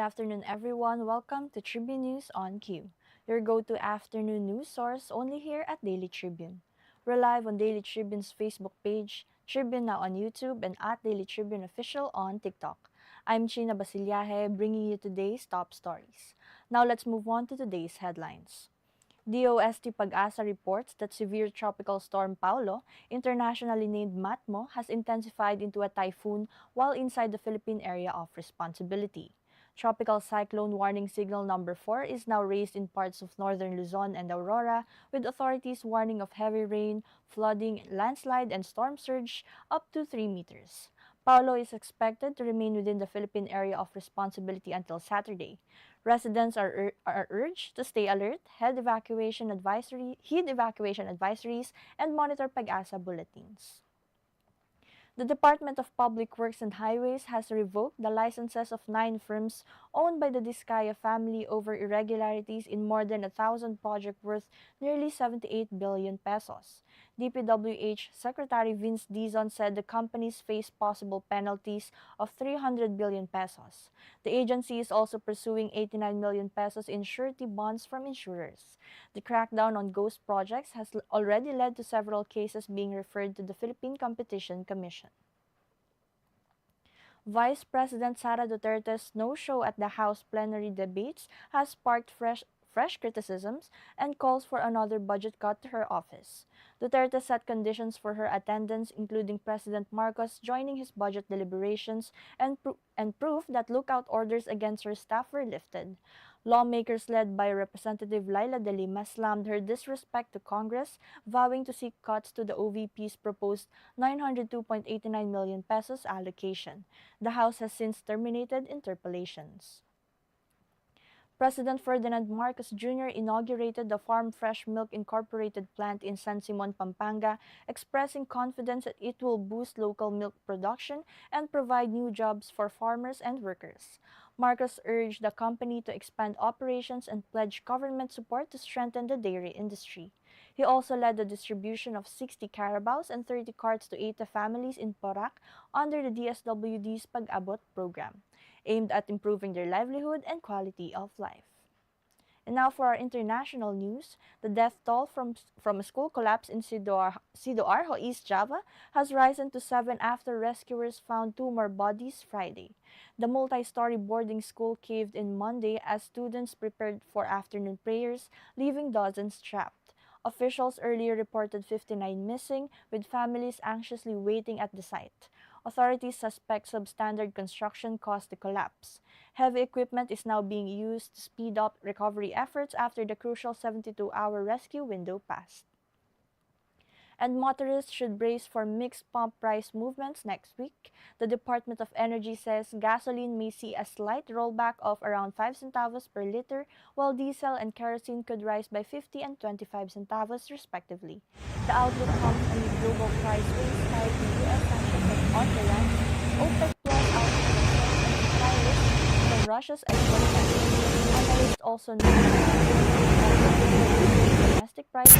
afternoon, everyone. Welcome to Tribune News on Q, your go-to afternoon news source only here at Daily Tribune. We're live on Daily Tribune's Facebook page, Tribune now on YouTube, and at Daily Tribune Official on TikTok. I'm Chynna Basillaje, bringing you today's top stories. Now let's move on to today's headlines. DOST Pag-asa reports that severe tropical storm Paulo, internationally named Matmo, has intensified into a typhoon while inside the Philippine area of responsibility. Tropical cyclone warning signal number 4 is now raised in parts of northern Luzon and Aurora, with authorities warning of heavy rain, flooding, landslide, and storm surge up to 3 meters. Paulo is expected to remain within the Philippine area of responsibility until Saturday. Residents are urged to stay alert, heed evacuation advisories, and monitor Pag-asa bulletins. The Department of Public Works and Highways has revoked the licenses of 9 firms owned by the Discaya family over irregularities in more than 1,000 projects worth nearly 78 billion pesos. DPWH Secretary Vince Dizon said the companies face possible penalties of 300 billion pesos. The agency is also pursuing 89 million pesos in surety bonds from insurers. The crackdown on ghost projects has already led to several cases being referred to the Philippine Competition Commission. Vice President Sara Duterte's no-show at the House plenary debates has sparked fresh criticisms and calls for another budget cut to her office. Duterte set conditions for her attendance, including President Marcos joining his budget deliberations and proof that lookout orders against her staff were lifted. Lawmakers led by Representative Laila De Lima slammed her disrespect to Congress, vowing to seek cuts to the OVP's proposed 902.89 million pesos allocation. The House has since terminated interpellations. President Ferdinand Marcos Jr. inaugurated the Farm Fresh Milk Incorporated plant in San Simon, Pampanga, expressing confidence that it will boost local milk production and provide new jobs for farmers and workers. Marcos urged the company to expand operations and pledge government support to strengthen the dairy industry. He also led the distribution of 60 carabaos and 30 carts to 80 families in Porac under the DSWD's Pag-abot program, aimed at improving their livelihood and quality of life. And now for our international news, the death toll from a school collapse in Sidoarjo, East Java has risen to 7 after rescuers found 2 more bodies Friday. The multi-story boarding school caved in Monday as students prepared for afternoon prayers, leaving dozens trapped. Officials earlier reported 59 missing, with families anxiously waiting at the site. Authorities suspect substandard construction caused the collapse. Heavy equipment is now being used to speed up recovery efforts after the crucial 72-hour rescue window passed. And motorists should brace for mixed pump price movements next week. The Department of Energy says gasoline may see a slight rollback of around 5 centavos per liter, while diesel and kerosene could rise by 50 and 25 centavos respectively. The outlook comes amid global price swings tied to U.S. sanctions on Iran, OPEC Plus output and supply risks from Russia's export taxes. Analysts also note that domestic prices.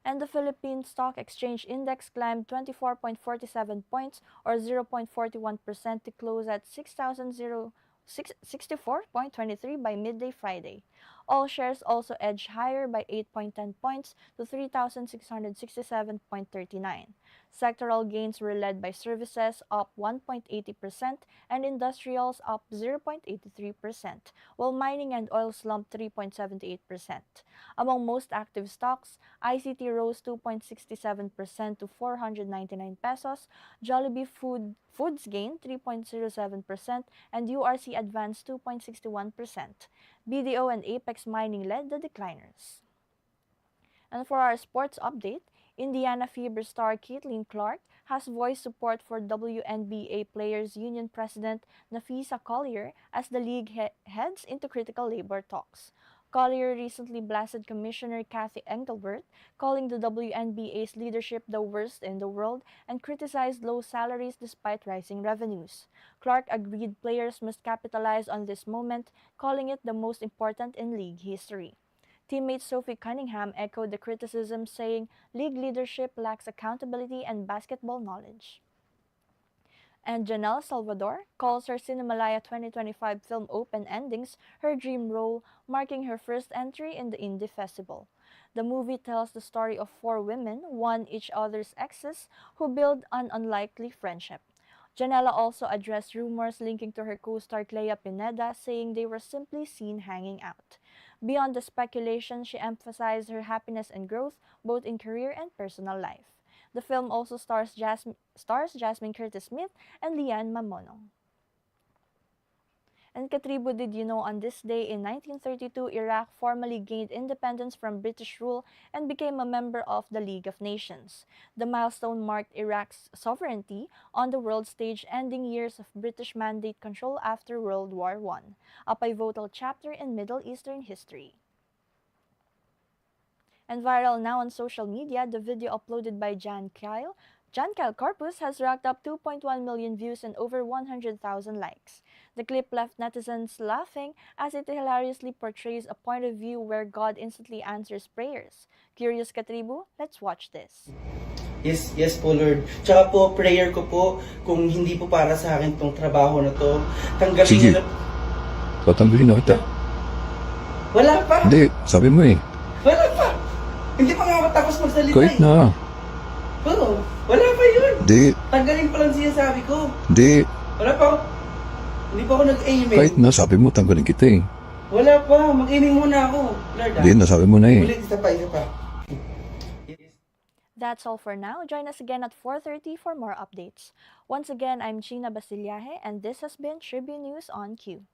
And the Philippine Stock Exchange Index climbed 24.47 points or 0.41% to close at 6,064.23 by midday Friday. All shares also edged higher by 8.10 points to 3,667.39. Sectoral gains were led by services up 1.80% and industrials up 0.83%, while mining and oil slumped 3.78%. Among most active stocks, ICT rose 2.67% to 499 pesos, Jollibee Foods gained 3.07%, and URC advanced 2.61%. BDO and Apex Mining led the decliners. And for our sports update, Indiana Fever star Caitlin Clark has voiced support for WNBA Players Union President Nafisa Collier as the league heads into critical labor talks. Collier recently blasted Commissioner Kathy Engelbert, calling the WNBA's leadership the worst in the world, and criticized low salaries despite rising revenues. Clark agreed players must capitalize on this moment, calling it the most important in league history. Teammate Sophie Cunningham echoed the criticism, saying league leadership lacks accountability and basketball knowledge. And Janelle Salvador calls her Cinemalaya 2025 film Open Endings her dream role, marking her first entry in the Indie Festival. The movie tells the story of four women, one each other's exes, who build an unlikely friendship. Janela also addressed rumors linking to her co-star Clea Pineda, saying they were simply seen hanging out. Beyond the speculation, she emphasized her happiness and growth, both in career and personal life. The film also stars Jasmine Curtis Smith and Liane Mamonong. And Katribo, did you know on this day in 1932, Iraq formally gained independence from British rule and became a member of the League of Nations. The milestone marked Iraq's sovereignty on the world stage, ending years of British mandate control after World War I, a pivotal chapter in Middle Eastern history. And viral now on social media, the video uploaded by Jan Kyle Corpus has racked up 2.1 million views and over 100,000 likes. The clip left netizens laughing as it hilariously portrays a point of view where God instantly answers prayers. Curious Katribu? Let's watch this. Yes po Lord. Tsaka po, prayer ko po, kung hindi po para sa akin tong trabaho na to, tanggapin Sige. niyo na. Tatanggalin na kita. Wala pa. Hindi, sabi mo eh. Wala pa. Hindi pa nga ako tapos magsalita. Kahit na. Oo, wala pa yun. Hindi, Tanggalin pa lang siya sabi ko. hindi. Wala pa ako. Hindi pa ako nag-aiming. Kahit na, sabi mo, tanggalin kita eh. Wala pa. Mag-aiming muna ako. Lord, Hindi, nasabi mo na eh. Ulit, isa pa. That's all for now. Join us again at 4:30 for more updates. Once again, I'm Chynna Basillaje, and this has been Tribune News on Q.